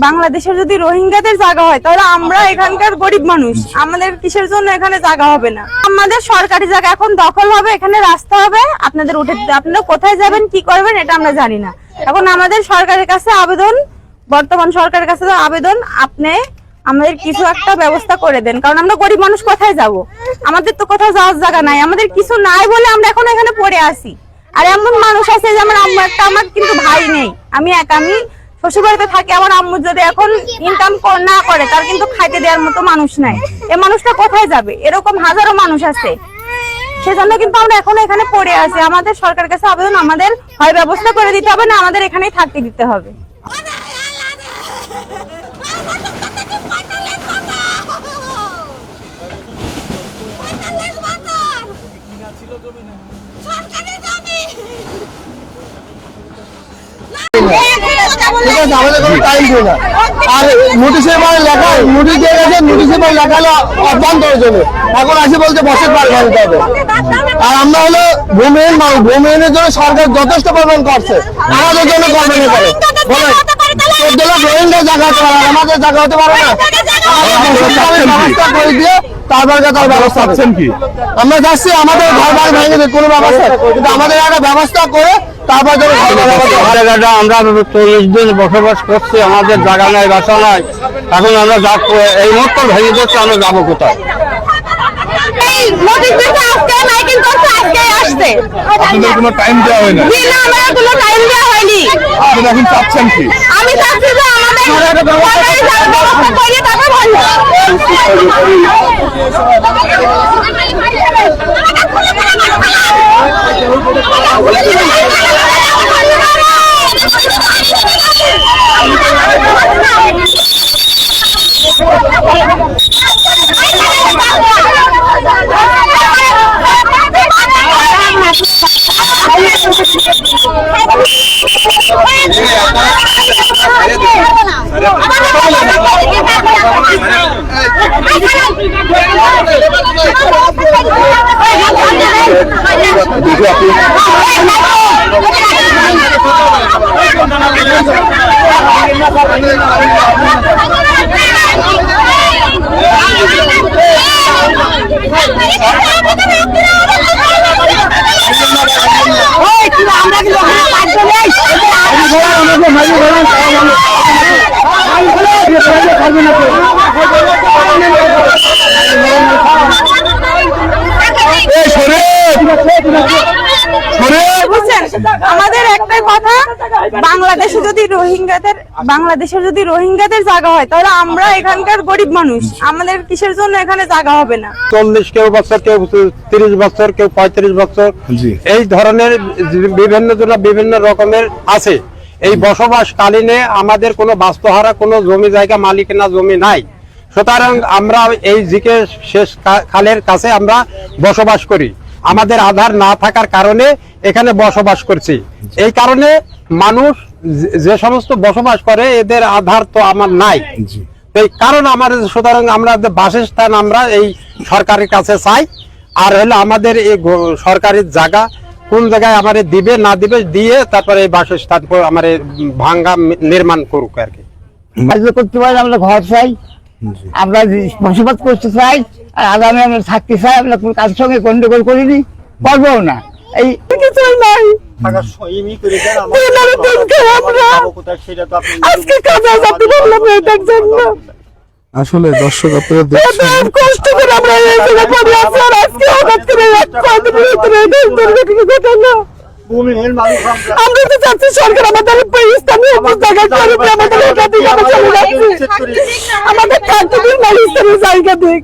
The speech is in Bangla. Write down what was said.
বাংলাদেশের যদি রোহিঙ্গাদের জায়গা হয় তাহলে আমরা এখানকার গরিব মানুষ, আমাদের কিসের জন্য এখানে জায়গা হবে না? আমাদের সরকারি জায়গা এখন দখল হবে, এখানে রাস্তা হবে, আপনাদের উঠে আপনারা কোথায় যাবেন কি করবেন এটা আমরা জানি না। এখন আমাদের সরকারের কাছে আবেদন, বর্তমান সরকারের কাছে আবেদন, আপনি আমাদের কিছু একটা ব্যবস্থা করে দেন, কারণ আমরা গরিব মানুষ কোথায় যাব? আমাদের তো কোথাও যাওয়ার জায়গা নাই, আমাদের কিছু নাই বলে আমরা এখন এখানে পড়ে আছি। আর এমন মানুষ আছে যে আমার আম্মু একটা, আমার কিন্তু ভাই নেই, আমি একা, আমি শ্বশুরবাড়িতে থাকি, আমার আম্মু যদি এখন ইনকাম না করে তার কিন্তু খাইতে দেওয়ার মতো মানুষ নাই, এই মানুষটা কোথায় যাবে? এরকম হাজারো মানুষ আছে, সেজন্য কিন্তু আমরা এখন এখানে পড়ে আছি। আমাদের সরকারের কাছে আবেদন, আমাদের হয় ব্যবস্থা করে দিতে হবে না আমাদের এখানেই থাকতে দিতে হবে। আমাদের কোনো টাইম ছিল না, আর নোটিশের পরে লেখা, নোটিশ দিয়ে গেছে, নোটিশের পরে লেখা হলো অভ্যন্তরের জন্য, এখন আসে বলছে বছর পার করে দিতে হবে। আর আমরা হলো ভূমিহীন মানুষ, ভূমিহীনের জন্য সরকার যথেষ্ট পরিমাণ করছে, আমাদের জন্য করবে না করে বলে 14 লাখ রোহিঙ্গা জায়গা হতে পারে, আমাদের জায়গা হতে পারে না। ব্যবস্থা করে দিয়ে তারপর তার ব্যবস্থা আছেন কি আমরা যাচ্ছি, আমাদের ঘর বাড়ি ভেঙে দিয়ে কোনো ব্যবস্থা, কিন্তু আমাদের একটা ব্যবস্থা করে তারপর আমরা 40 দিন বসবাস করছি, আমাদের জায়গা নাই, বাসা নাই, এখন আমরা এই মুহূর্তে ভেঙে দিচ্ছি, আমরা যাবো কোথায়? আপনাদের কোনো টাইম দেওয়া হয় না? কোনো টাইম দেওয়া হয়নি। আপনারা এখন চাচ্ছেন কি? আমি চাচ্ছি যে আমাদের ব্যবস্থা করে তারপর বলবো। আমাদের একটাই কথা, বাংলাদেশের যদি রোহিঙ্গাদের জায়গা হয় তাহলে আমরা এখানকার গরিব মানুষ, আমাদের কিসের জন্য এখানে জায়গা হবে না? 40 কেউ বছর, কেউ 30 বছর, কেউ 35 বছর, এই ধরনের বিভিন্ন রকমের আছে। এই বসবাস কালীনে আমাদের কোনো বাস্তুহারা কোনো জমি জায়গা মালিকানা জমি নাই, সুতরাং আমরা এই জিকে শেষ খালের কাছে আমরা বসবাস করি। আমাদের আধার না থাকার কারণে এখানে বসবাস করছি, এই কারণে মানুষ যে সমস্ত বসবাস করে এদের আধার তো আমার নাই, এই কারণ আমার, সুতরাং আমরা বাসস্থান আমরা এই সরকারের কাছে চাই। আর হলো আমাদের এই সরকারি জায়গা কোন জায়গায় আমাদের দিবে না দিবে, দিয়ে তারপরে এই বাসস্থান আমার ভাঙ্গা নির্মাণ করুক আর কি। করতে পারি, আমরা ঘর চাই, আমরা বসবাস করতে চাই, আর আগামী আমরা থাকতে চাই। আমরা কোনো কাজের সঙ্গে গন্ডগোল করিনি, করবো না, এই কিছুই নাই। আসলে দর্শক আপনারা দেখছেন কষ্ট করে আমরা এই জায়গায় পড়ে আছি, আর আজকে হঠাৎ করে আমরা তো চাচ্ছি সরকার আমাদের স্থানীয় জায়গায় আমাদের থাকতে দিন, স্থানীয় জায়গা দিক।